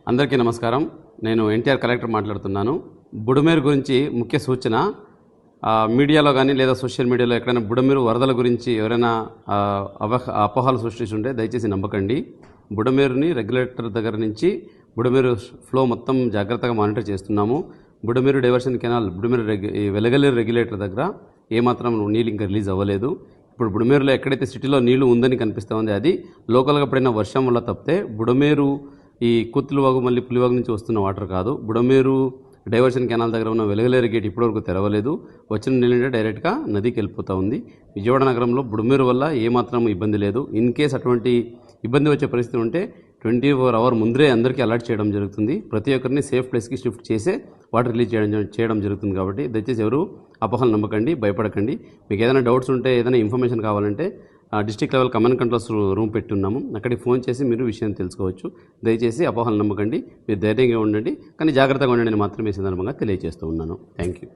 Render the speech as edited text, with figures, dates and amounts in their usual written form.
అందరికీ నమస్కారం. నేను ఎన్టీఆర్ కలెక్టర్ మాట్లాడుతున్నాను. బుడమేరు గురించి ముఖ్య సూచన, మీడియాలో కానీ లేదా సోషల్ మీడియాలో ఎక్కడైనా బుడమేరు వరదల గురించి ఎవరైనా అపోహలు సృష్టిస్తుంటే దయచేసి నమ్మకండి. బుడమేరుని రెగ్యులేటర్ దగ్గర నుంచి బుడమేరు ఫ్లో మొత్తం జాగ్రత్తగా మానిటర్ చేస్తున్నాము. Budameru diversion canal Velagaleru regulator దగ్గర ఏమాత్రం నీళ్ళు ఇంకా రిలీజ్ అవ్వలేదు. ఇప్పుడు బుడమేరులో ఎక్కడైతే సిటీలో నీళ్లు ఉందని కనిపిస్తూ ఉంది, అది లోకల్గా పడిన వర్షం వల్ల తప్పితే బుడమేరు ఈ కూతులవాగు మళ్ళీ పులివాగు నుంచి వస్తున్న వాటర్ కాదు. బుడమేరు డైవర్షన్ కెనాల్ దగ్గర ఉన్న వెలగలేరు గేట్ ఇప్పటివరకు తెరవలేదు. వచ్చిన నీళ్ళంటే డైరెక్ట్గా నదికి వెళ్ళిపోతూ ఉంది. విజయవాడ నగరంలో బుడమేరు వల్ల ఏమాత్రం ఇబ్బంది లేదు. ఇన్ కేస్ అటువంటి ఇబ్బంది వచ్చే పరిస్థితి ఉంటే 24 hours ముందరే అందరికీ అలర్ట్ చేయడం జరుగుతుంది. ప్రతి ఒక్కరిని సేఫ్ ప్లేస్కి షిఫ్ట్ చేసే వాటర్ రిలీజ్ చేయడం జరుగుతుంది. కాబట్టి దయచేసి ఎవరు అపోహలు నమ్మకండి, భయపడకండి. మీకు ఏదైనా డౌట్స్ ఉంటే, ఏదైనా ఇన్ఫర్మేషన్ కావాలంటే district level command controls room పెట్టున్నాము. అక్కడికి ఫోన్ చేసి మీరు విషయం తెలుసుకోవచ్చు. దయచేసి అపోహలు నమ్మకండి, మీరు ధైర్యంగా ఉండండి, కానీ జాగ్రత్తగా ఉండండి అని మాత్రమే సందర్భంగా తెలియజేస్తూ ఉన్నాను. Thank you.